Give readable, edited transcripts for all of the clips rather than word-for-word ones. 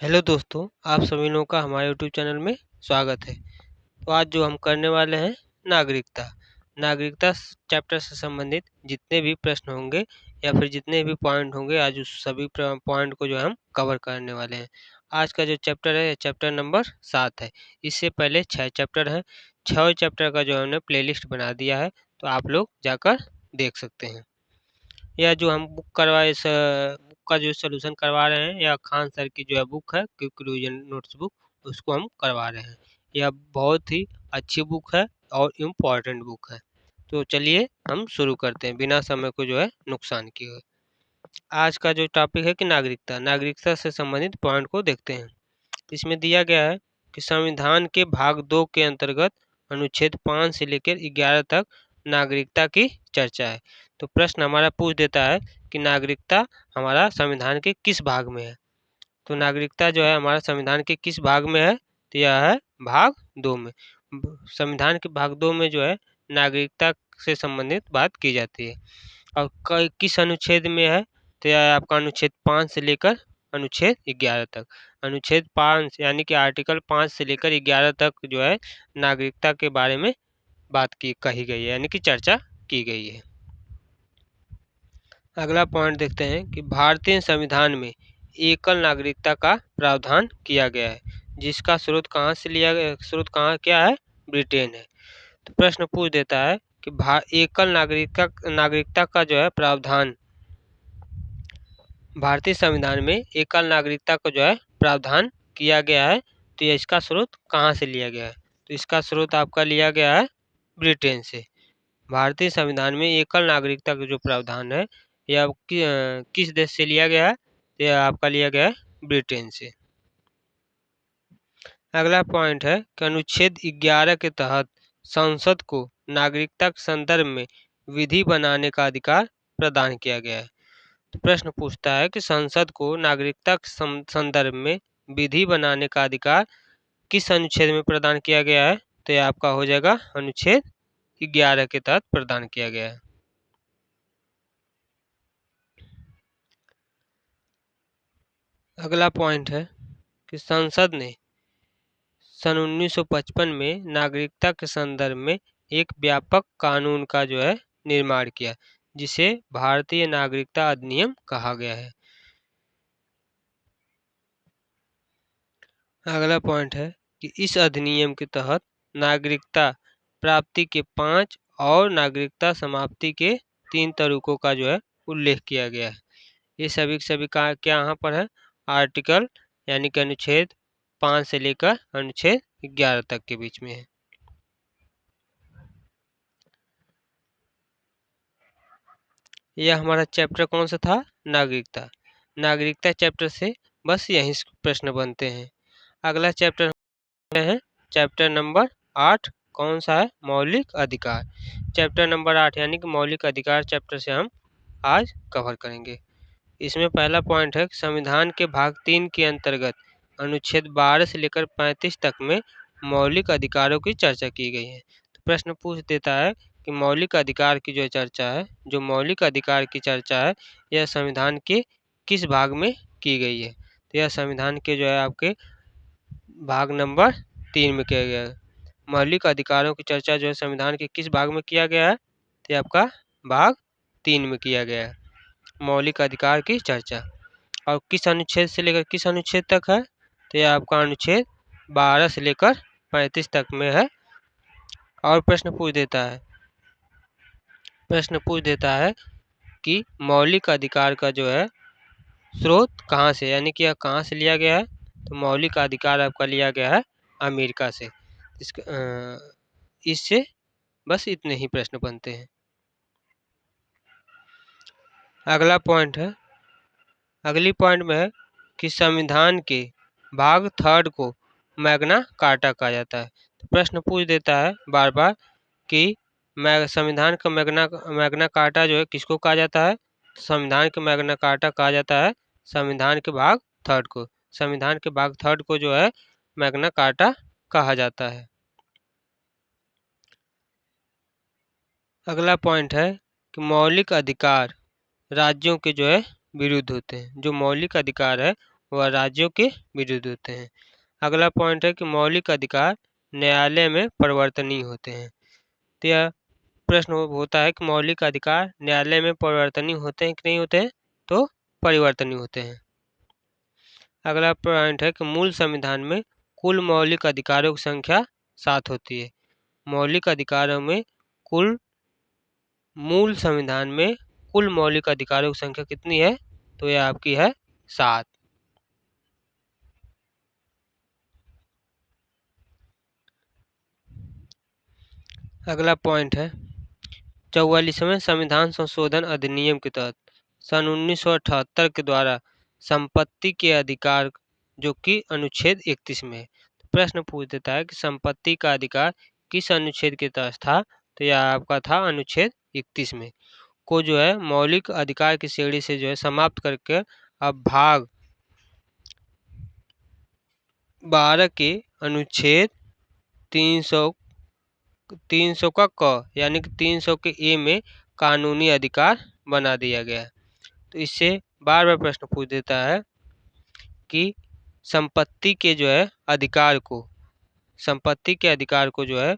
Hello दोस्तों, आप सभी लोगों का हमारे यूट्यूब चैनल में स्वागत है। तो आज जो हम करने वाले हैं नागरिकता। नागरिकता चैप्टर से संबंधित जितने भी प्रश्न होंगे या फिर जितने भी पॉइंट होंगे, आज उस सभी पॉइंट को जो है हम कवर करने वाले हैं। आज का जो चैप्टर है चैप्टर नंबर 7 है। इससे पहले 6 चैप्टर हैं। 6 चैप्टर का जो हमने प्लेलिस्ट बना दिया है, तो आप लोग जाकर देख सकते हैं। यह जो हम बुक करवाए इस बुक का जो सोल्यूशन करवा रहे हैं, यह खान सर की जो है बुक है, क्विक रिवीजन नोट्स बुक, उसको हम करवा रहे हैं। यह बहुत ही अच्छी बुक है और इम्पोर्टेंट बुक है। तो चलिए हम शुरू करते हैं बिना समय को जो है नुकसान किए हुए। आज का जो टॉपिक है कि नागरिकता नागरिकता से संबंधित पॉइंट को देखते हैं। इसमें दिया गया है कि संविधान के भाग 2 के अंतर्गत अनुच्छेद 5 से लेकर 11 तक नागरिकता की चर्चा है। तो प्रश्न हमारा पूछ देता है कि नागरिकता हमारा संविधान के किस भाग में है। तो नागरिकता जो है हमारा संविधान के किस भाग में है, तो यह है भाग 2 में। संविधान के भाग 2 में जो है नागरिकता से संबंधित बात की जाती है। और किस अनुच्छेद में है, तो यह आपका अनुच्छेद 5 से लेकर अनुच्छेद 11 तक। अनुच्छेद 5 यानी कि आर्टिकल 5 से लेकर 11 तक जो है नागरिकता के बारे में बात की कही गई है, यानी कि चर्चा की गई है। अगला पॉइंट देखते हैं कि भारतीय संविधान में एकल नागरिकता का प्रावधान किया गया है, जिसका स्रोत कहाँ से लिया गया, स्रोत कहाँ क्या है, ब्रिटेन है। तो प्रश्न पूछ देता है कि एकल नागरिकता का जो है प्रावधान भारतीय संविधान में एकल नागरिकता को जो है प्रावधान किया गया है, तो ये इसका स्रोत कहाँ से लिया गया है। तो इसका स्रोत आपका लिया गया है ब्रिटेन से। भारतीय संविधान में एकल नागरिकता का जो प्रावधान है यह किस देश से लिया गया है, तो यह आपका लिया गया है ब्रिटेन से। अगला पॉइंट है कि अनुच्छेद 11 के तहत संसद को नागरिकता के संदर्भ में विधि बनाने का अधिकार प्रदान किया गया है। तो प्रश्न पूछता है कि संसद को नागरिकता के संदर्भ में विधि बनाने का अधिकार किस अनुच्छेद में प्रदान किया गया है, तो यह आपका हो जाएगा अनुच्छेद 11 के तहत प्रदान किया गया है। अगला पॉइंट है कि संसद ने सन 1955 में नागरिकता के संदर्भ में एक व्यापक कानून का जो है निर्माण किया, जिसे भारतीय नागरिकता अधिनियम कहा गया है। अगला पॉइंट है कि इस अधिनियम के तहत नागरिकता प्राप्ति के 5 और नागरिकता समाप्ति के 3 तरीकों का जो है उल्लेख किया गया है। ये सभी सभी का क्या यहाँ पर है, आर्टिकल यानी कि अनुच्छेद 5 से लेकर अनुच्छेद 11 तक के बीच में है। यह हमारा चैप्टर कौन सा था, नागरिकता। नागरिकता चैप्टर से बस यही प्रश्न बनते हैं। अगला चैप्टर है चैप्टर नंबर 8, कौन सा है, मौलिक अधिकार। चैप्टर नंबर 8 यानी कि मौलिक अधिकार चैप्टर से हम आज कवर करेंगे। इसमें पहला पॉइंट है संविधान के भाग 3 के अंतर्गत अनुच्छेद 12 से लेकर 35 तक में मौलिक अधिकारों की चर्चा की गई है। तो प्रश्न पूछ देता है कि मौलिक अधिकार की जो चर्चा है, जो मौलिक अधिकार की चर्चा है, यह संविधान के किस भाग में की गई है। तो यह संविधान के जो है आपके भाग नंबर 3 में किया गया है। मौलिक अधिकारों की चर्चा जो है संविधान के किस भाग में किया गया है, तो आपका भाग 3 में किया गया है मौलिक अधिकार की चर्चा। और किस अनुच्छेद से लेकर किस अनुच्छेद तक है, तो यह आपका अनुच्छेद 12 से लेकर 35 तक में है। और प्रश्न पूछ देता है कि मौलिक अधिकार का जो है स्रोत कहाँ से, यानी कि यह कहाँ से लिया गया है। तो मौलिक अधिकार आपका लिया गया है अमेरिका से। इससे बस इतने ही प्रश्न बनते हैं। अगला पॉइंट है, अगली पॉइंट में है कि संविधान के भाग 3 को मैग्ना कार्टा कहा जाता है। तो प्रश्न पूछ देता है बार बार कि संविधान का मैग्ना कार्टा जो है किसको कहा जाता है। संविधान के मैग्ना कार्टा कहा जाता है संविधान के भाग 3 को। संविधान के भाग 3 को जो है मैग्ना कार्टा कहा जाता है। अगला पॉइंट है कि मौलिक अधिकार राज्यों के जो है विरुद्ध होते हैं। जो मौलिक अधिकार है वह राज्यों के विरुद्ध होते हैं। अगला पॉइंट है कि मौलिक अधिकार न्यायालय में परिवर्तनीय होते हैं। तो यह प्रश्न होता है कि मौलिक अधिकार न्यायालय में परिवर्तनीय होते हैं कि नहीं होते हैं, तो परिवर्तनीय होते हैं। अगला पॉइंट है कि मूल संविधान में कुल मौलिक अधिकारों की संख्या 7 होती है। मौलिक अधिकारों में मूल संविधान में कुल मौलिक अधिकारों की संख्या कितनी है, तो यह आपकी है 7। अगला पॉइंट है 44वें संविधान संशोधन अधिनियम के तहत सन 1978 के द्वारा संपत्ति के अधिकार जो कि अनुच्छेद 31 में है। तो प्रश्न पूछ देता है कि संपत्ति का अधिकार किस अनुच्छेद के तहत था, तो यह आपका था अनुच्छेद 31 में, को जो है मौलिक अधिकार की श्रेणी से जो है समाप्त करके अब भाग 12 के अनुच्छेद 300 का क यानी कि 300 के ए में कानूनी अधिकार बना दिया गया है। तो इससे बार बार प्रश्न पूछ देता है कि संपत्ति के जो है अधिकार को जो है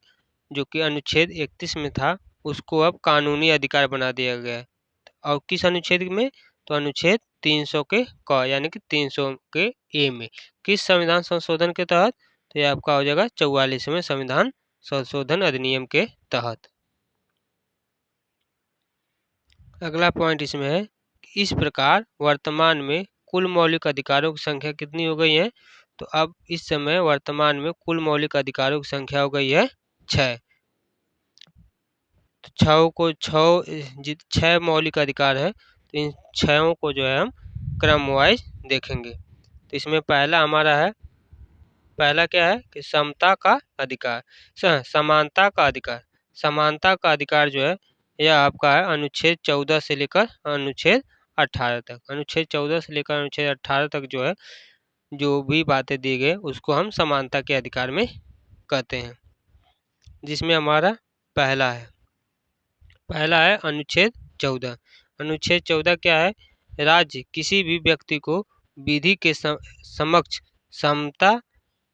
जो कि अनुच्छेद 31 में था, उसको अब कानूनी अधिकार बना दिया गया है। और किस अनुच्छेद में, तो अनुच्छेद 300 के क यानी कि 300 के ए में, किस संविधान संशोधन के तहत, तो ये आपका हो जाएगा 44वें संविधान संशोधन अधिनियम के तहत। अगला पॉइंट इसमें है कि इस प्रकार वर्तमान में कुल मौलिक अधिकारों की संख्या कितनी हो गई है, तो अब इस समय वर्तमान में कुल मौलिक अधिकारों की संख्या हो गई है 6। तो 6 मौलिक अधिकार है, तो इन 6 को जो है हम क्रम वाइज देखेंगे। तो इसमें पहला क्या है कि समता का अधिकार, समानता का अधिकार जो है यह आपका है अनुच्छेद 14 से लेकर अनुच्छेद 18 तक। अनुच्छेद 14 से लेकर अनुच्छेद 18 तक जो है जो भी बातें दी गई उसको हम समानता के अधिकार में कहते हैं, जिसमें हमारा पहला है अनुच्छेद 14। अनुच्छेद 14 क्या है, राज्य किसी भी व्यक्ति को विधि के समक्ष समता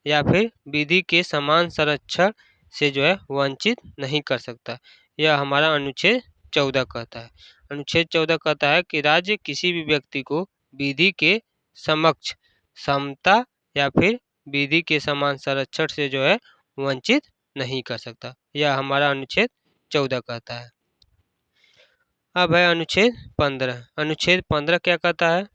या फिर विधि के समान संरक्षण से जो है वंचित नहीं कर सकता। यह हमारा अनुच्छेद 14 कहता है। अनुच्छेद 14 कहता है कि राज्य किसी भी व्यक्ति को विधि के समक्ष समता या फिर विधि के समान संरक्षण से जो है वंचित नहीं कर सकता। यह हमारा अनुच्छेद 14 कहता है। अब है अनुच्छेद 15। अनुच्छेद 15 क्या कहता है,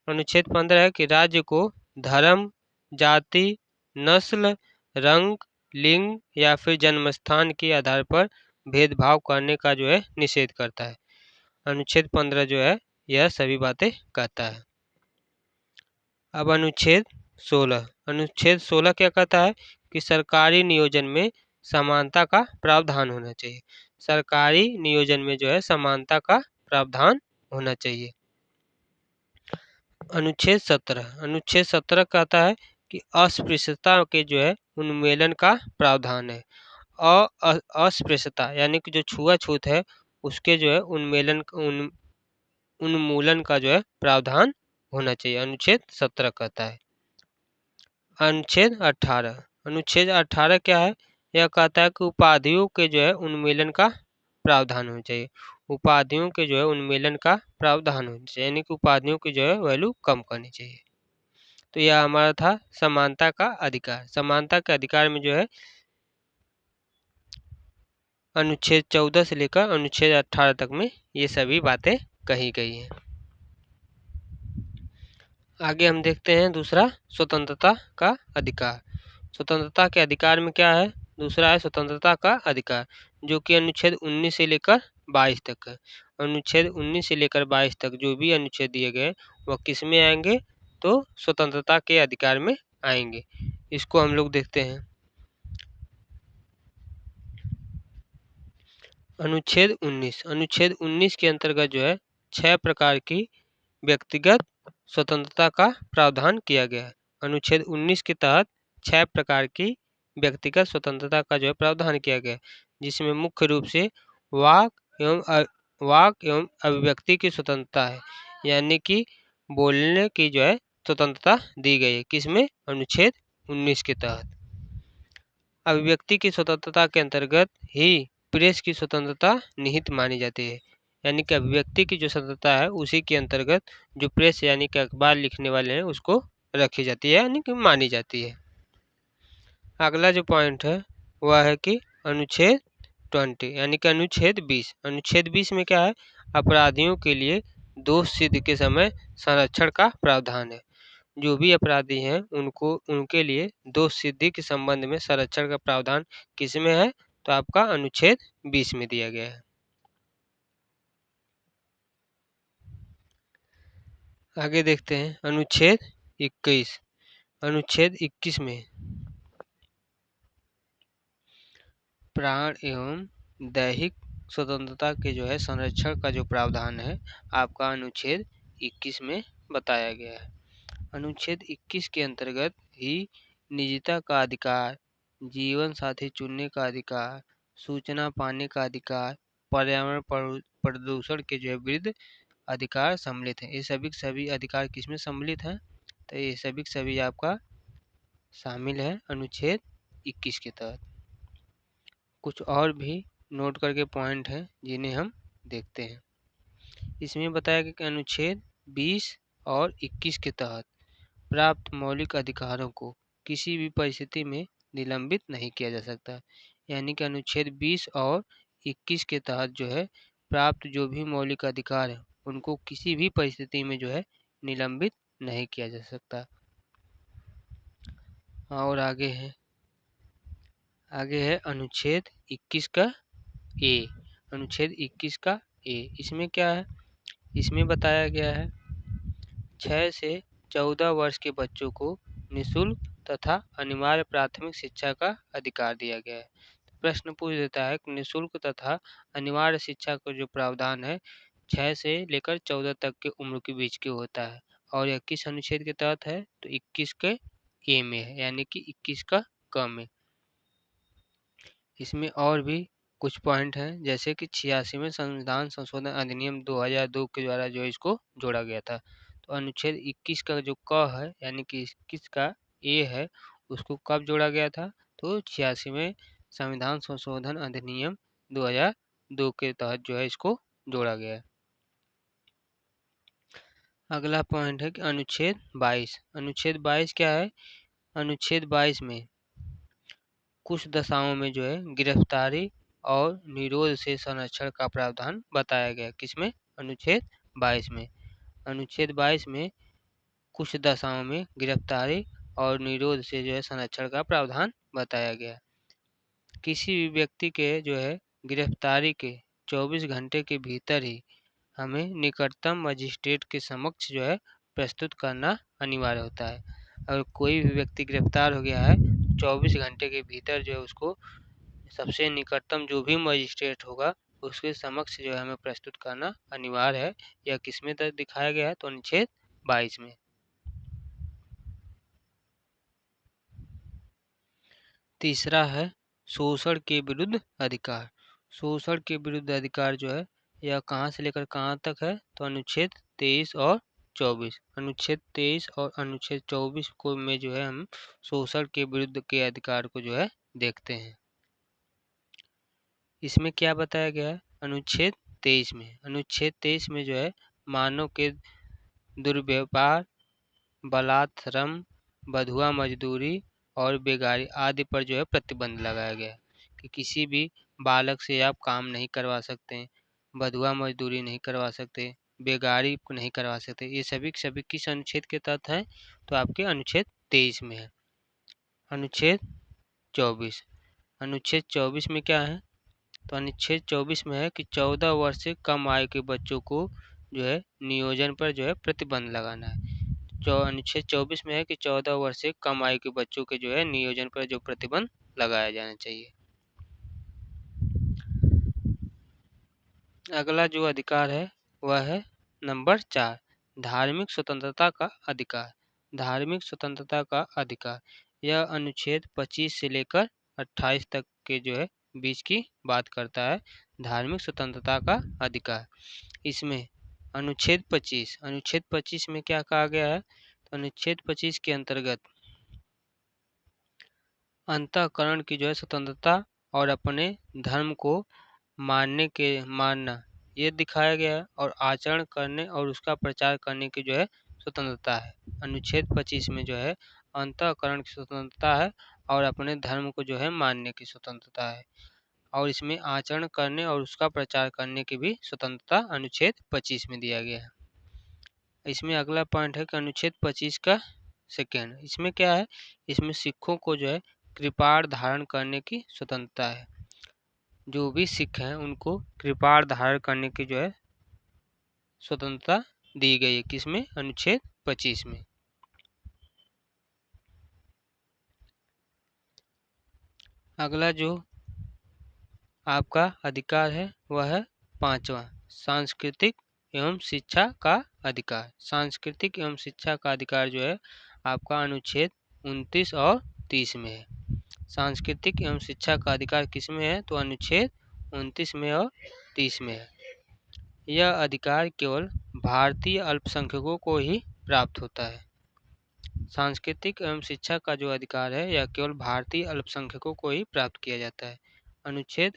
अनुच्छेद 15 है कि राज्य को धर्म, जाति, नस्ल, रंग, लिंग या फिर जन्म स्थान के आधार पर भेदभाव करने का जो है निषेध करता है। अनुच्छेद 15 जो है यह सभी बातें कहता है। अब अनुच्छेद 16 क्या कहता है कि सरकारी नियोजन में समानता का प्रावधान होना चाहिए। सरकारी नियोजन में जो है समानता का प्रावधान होना चाहिए। अनुच्छेद 17 कहता है कि अस्पृश्यता के जो है उन्मूलन का प्रावधान है। अस्पृश्यता यानी कि जो छुआछूत है उसके जो है उन्मूलन का जो है प्रावधान होना चाहिए, अनुच्छेद 17 कहता है। अनुच्छेद 18 क्या है, यह कहता है कि उपाधियों के जो है उन्मूलन का प्रावधान होना चाहिए। उपाधियों के जो है उन्मूलन का प्रावधान होना चाहिए, यानी कि उपाधियों की जो है वैल्यू कम करनी चाहिए। तो यह हमारा था समानता का अधिकार। समानता के अधिकार में जो है अनुच्छेद 14 से लेकर अनुच्छेद 18 तक में ये सभी बातें कही गई हैं। आगे हम देखते हैं दूसरा, स्वतंत्रता का अधिकार। स्वतंत्रता के अधिकार में क्या है, दूसरा है स्वतंत्रता का अधिकार, जो कि अनुच्छेद 19 से लेकर 22 तक है। अनुच्छेद 19 से लेकर 22 तक जो भी अनुच्छेद दिए गए वह किस में आएंगे, तो स्वतंत्रता के अधिकार में आएंगे। इसको हम लोग देखते हैं। अनुच्छेद 19 के अंतर्गत जो है 6 प्रकार की व्यक्तिगत स्वतंत्रता का प्रावधान किया गया है। अनुच्छेद 19 के तहत 6 प्रकार की व्यक्तिगत स्वतंत्रता का जो है प्रावधान किया गया है, जिसमें मुख्य रूप से वाक एवं अभिव्यक्ति की स्वतंत्रता है, यानी कि बोलने की जो है स्वतंत्रता दी गई है। किसमें? अनुच्छेद 19 के तहत। अभिव्यक्ति की स्वतंत्रता के अंतर्गत ही प्रेस की स्वतंत्रता निहित मानी जाती है। यानी कि अभिव्यक्ति की जो स्वतंत्रता है उसी के अंतर्गत जो प्रेस यानी कि अखबार लिखने वाले हैं उसको रखी जाती है यानी कि मानी जाती है। अगला जो पॉइंट है वह है कि अनुच्छेद 20 यानी कि अनुच्छेद 20। अनुच्छेद 20 में क्या है? अपराधियों के लिए दोष सिद्ध के समय संरक्षण का प्रावधान है। जो भी अपराधी हैं उनके लिए दोष सिद्धि के संबंध में संरक्षण का प्रावधान किसमें है? तो आपका अनुच्छेद 20 में दिया गया है। आगे देखते हैं अनुच्छेद 21। अनुच्छेद 21 में प्राण एवं दैहिक स्वतंत्रता के जो है संरक्षण का जो प्रावधान है आपका अनुच्छेद 21 में बताया गया है। अनुच्छेद 21 के अंतर्गत ही निजता का अधिकार, जीवन साथी चुनने का अधिकार, सूचना पाने का अधिकार, पर्यावरण प्रदूषण के जो है विरुद्ध अधिकार सम्मिलित हैं। ये सभी अधिकार किसमें सम्मिलित हैं? तो ये सभी आपका शामिल है अनुच्छेद 21 के तहत। कुछ और भी नोट करके पॉइंट हैं जिन्हें हम देखते हैं। इसमें बताया गया कि अनुच्छेद 20 और 21 के तहत प्राप्त मौलिक अधिकारों को किसी भी परिस्थिति में निलंबित नहीं किया जा सकता। यानी कि अनुच्छेद 20 और 21 के तहत जो है प्राप्त जो भी मौलिक अधिकार है उनको किसी भी परिस्थिति में जो है निलंबित नहीं किया जा सकता। और आगे है अनुच्छेद 21 का ए। अनुच्छेद 21 का ए, इसमें क्या है? इसमें बताया गया है 6 से 14 वर्ष के बच्चों को निःशुल्क तथा अनिवार्य प्राथमिक शिक्षा का अधिकार दिया गया है। प्रश्न पूछ देता है कि निःशुल्क तथा अनिवार्य शिक्षा का जो प्रावधान है 6 से लेकर 14 तक के उम्र के बीच के होता है और यह किस अनुच्छेद के तहत है? तो 21 के ए में है यानी कि 21 का क में। इसमें और भी कुछ पॉइंट हैं जैसे कि 86वें संविधान संशोधन अधिनियम 2002 के द्वारा जो इसको जोड़ा गया था। तो अनुच्छेद 21 का जो क है यानी कि 21 का ए है उसको कब जोड़ा गया था? तो 86वें संविधान संशोधन अधिनियम 2002 के तहत जो है इसको जोड़ा गया है। अगला पॉइंट है कि अनुच्छेद 22। अनुच्छेद 22 क्या है? अनुच्छेद 22 में कुछ दशाओं में जो है गिरफ्तारी और निरोध से संरक्षण का प्रावधान बताया गया। किसमें? अनुच्छेद 22 में। अनुच्छेद 22 में कुछ दशाओं में गिरफ्तारी और निरोध से जो है संरक्षण का प्रावधान बताया गया। किसी भी व्यक्ति के जो है गिरफ्तारी के 24 घंटे के भीतर ही हमें निकटतम मजिस्ट्रेट के समक्ष जो है प्रस्तुत करना अनिवार्य होता है। अगर कोई भी व्यक्ति गिरफ्तार हो गया है 24 घंटे के भीतर जो है उसको सबसे निकटतम जो भी मजिस्ट्रेट होगा उसके समक्ष जो है हमें प्रस्तुत करना अनिवार्य है। यह किसमें दिखाया गया है? तो अनुच्छेद 22 में। तीसरा है शोषण के विरुद्ध अधिकार। शोषण के विरुद्ध अधिकार जो है यह कहाँ से लेकर कहाँ तक है? तो अनुच्छेद 23 और 24। अनुच्छेद 23 और अनुच्छेद 24 को में जो है हम शोषण के विरुद्ध के अधिकार को जो है देखते हैं। इसमें क्या बताया गया है? अनुच्छेद 23 में। अनुच्छेद 23 में जो है मानव के दुर्व्यवहार, बलात्श्रम, बंधुआ मजदूरी और बेगारी आदि पर जो है प्रतिबंध लगाया गया है कि किसी भी बालक से आप काम नहीं करवा सकते, बंधुआ मजदूरी नहीं करवा सकते, बेगारी नहीं करवा सकते। ये सभी किस अनुच्छेद के तहत हैं? तो आपके अनुच्छेद 23 में है। अनुच्छेद 24। अनुच्छेद 24 में क्या है? तो अनुच्छेद 24 में है कि 14 वर्ष से कम आयु के बच्चों को जो है नियोजन पर जो है प्रतिबंध लगाना है। जो अनुच्छेद 24 में है कि 14 वर्ष से कम आयु के बच्चों के जो है नियोजन पर जो प्रतिबंध लगाया जाना चाहिए। अगला जो अधिकार है वह है नंबर 4, धार्मिक स्वतंत्रता का अधिकार। धार्मिक स्वतंत्रता का अधिकार यह अनुच्छेद 25 से लेकर 28 तक के जो है बीच की बात करता है। धार्मिक स्वतंत्रता का अधिकार इसमें अनुच्छेद 25 में क्या कहा गया है? अनुच्छेद 25 के अंतर्गत अंतःकरण की जो है स्वतंत्रता और अपने धर्म को मानना ये दिखाया गया है, और आचरण करने और उसका प्रचार करने की जो है स्वतंत्रता है। अनुच्छेद 25 में जो है अंतःकरण की स्वतंत्रता है और अपने धर्म को जो है मानने की स्वतंत्रता है, और इसमें आचरण करने और उसका प्रचार करने की भी स्वतंत्रता अनुच्छेद 25 में दिया गया है। इसमें अगला पॉइंट है कि अनुच्छेद 25 का सेकेंड, इसमें क्या है, इसमें सिखों को जो है कृपाण धारण करने की स्वतंत्रता है। जो भी सिख हैं उनको कृपाण धारण करने की जो है स्वतंत्रता दी गई है, किसमें, अनुच्छेद 25 में। अगला जो आपका अधिकार है वह है 5वां, सांस्कृतिक एवं शिक्षा का अधिकार। सांस्कृतिक एवं शिक्षा का अधिकार जो है आपका अनुच्छेद 29 और 30 में है। सांस्कृतिक एवं शिक्षा का अधिकार किस में है, तो अनुच्छेद 29 में और 30 में है। यह अधिकार केवल भारतीय अल्पसंख्यकों को ही प्राप्त होता है। सांस्कृतिक एवं शिक्षा का जो अधिकार है यह केवल भारतीय अल्पसंख्यकों को ही प्राप्त किया जाता है। अनुच्छेद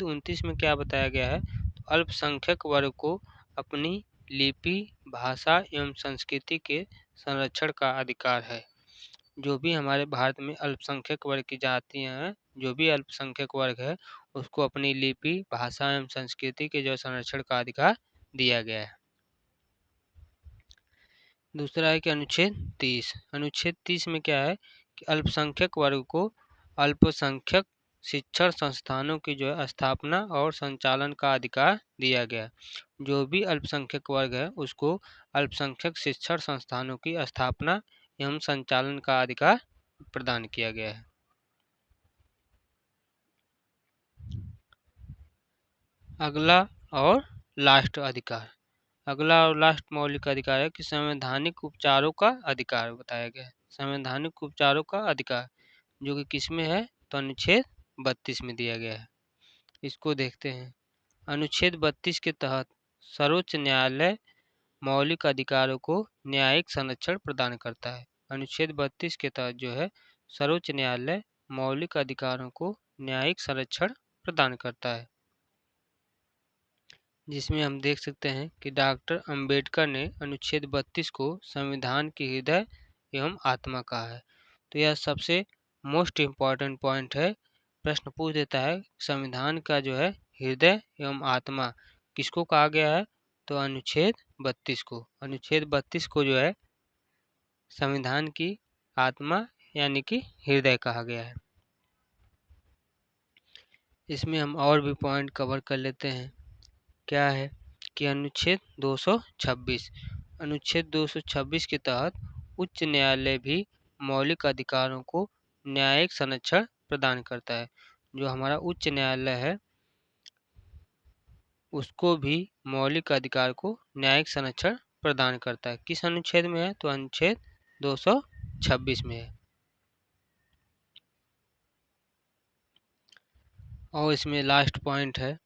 29 में क्या बताया गया है, तो अल्पसंख्यक वर्ग को अपनी लिपि, भाषा एवं संस्कृति के संरक्षण का अधिकार है। जो भी हमारे भारत में अल्पसंख्यक वर्ग की जातियां हैं, जो भी अल्पसंख्यक वर्ग है उसको अपनी लिपि, भाषा एवं संस्कृति के जो संरक्षण का अधिकार दिया गया है। दूसरा है कि अनुच्छेद 30 में क्या है कि अल्पसंख्यक वर्ग को अल्पसंख्यक शिक्षण संस्थानों की जो है स्थापना और संचालन का अधिकार दिया गया। जो भी अल्पसंख्यक वर्ग है उसको अल्पसंख्यक शिक्षण संस्थानों की स्थापना एवं संचालन का अधिकार प्रदान किया गया है। अगला और लास्ट अधिकार, अगला और लास्ट मौलिक अधिकार है कि संवैधानिक उपचारों का अधिकार बताया गया है। संवैधानिक उपचारों का अधिकार जो कि किस में है, तो अनुच्छेद 32 में दिया गया है। इसको देखते हैं। अनुच्छेद 32 के तहत सर्वोच्च न्यायालय मौलिक अधिकारों को न्यायिक संरक्षण प्रदान करता है। अनुच्छेद 32 के तहत जो है सर्वोच्च न्यायालय मौलिक अधिकारों को न्यायिक संरक्षण प्रदान करता है, जिसमें हम देख सकते हैं कि डॉक्टर अंबेडकर ने अनुच्छेद 32 को संविधान की हृदय एवं आत्मा कहा है। तो यह सबसे मोस्ट इम्पॉर्टेंट पॉइंट है। प्रश्न पूछ देता है संविधान का जो है हृदय एवं आत्मा किसको कहा गया है, तो अनुच्छेद 32 को। अनुच्छेद 32 को जो है संविधान की आत्मा यानी कि हृदय कहा गया है। इसमें हम और भी पॉइंट कवर कर लेते हैं। क्या है कि अनुच्छेद 226, अनुच्छेद 226 के तहत उच्च न्यायालय भी मौलिक अधिकारों को न्यायिक संरक्षण प्रदान करता है। जो हमारा उच्च न्यायालय है उसको भी मौलिक अधिकार को न्यायिक संरक्षण प्रदान करता है। किस अनुच्छेद में है, तो अनुच्छेद 226 में है। और इसमें लास्ट पॉइंट है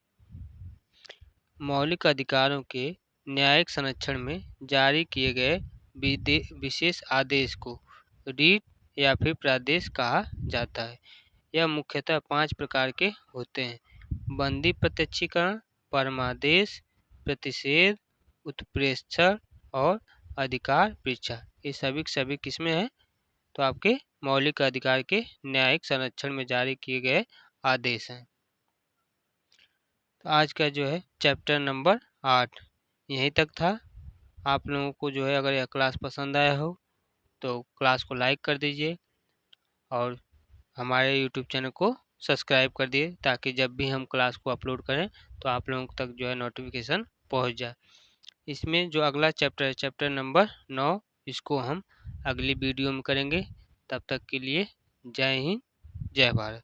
मौलिक अधिकारों के न्यायिक संरक्षण में जारी किए गए विशेष आदेश को रीट या फिर प्रादेश कहा जाता है। यह मुख्यतः 5 प्रकार के होते हैं: बंदी प्रत्यक्षीकरण, परमादेश, प्रतिषेध, उत्प्रेक्षण और अधिकार परीक्षा। ये सभी किसमें है, तो आपके मौलिक अधिकार के न्यायिक संरक्षण में जारी किए गए आदेश हैं। तो आज का जो है चैप्टर नंबर 8 यहीं तक था। आप लोगों को जो है अगर यह क्लास पसंद आया हो तो क्लास को लाइक कर दीजिए और हमारे यूट्यूब चैनल को सब्सक्राइब कर दिए, ताकि जब भी हम क्लास को अपलोड करें तो आप लोगों तक जो है नोटिफिकेशन पहुंच जाए। इसमें जो अगला चैप्टर है चैप्टर नंबर 9, इसको हम अगली वीडियो में करेंगे। तब तक के लिए जय हिंद, जय भारत।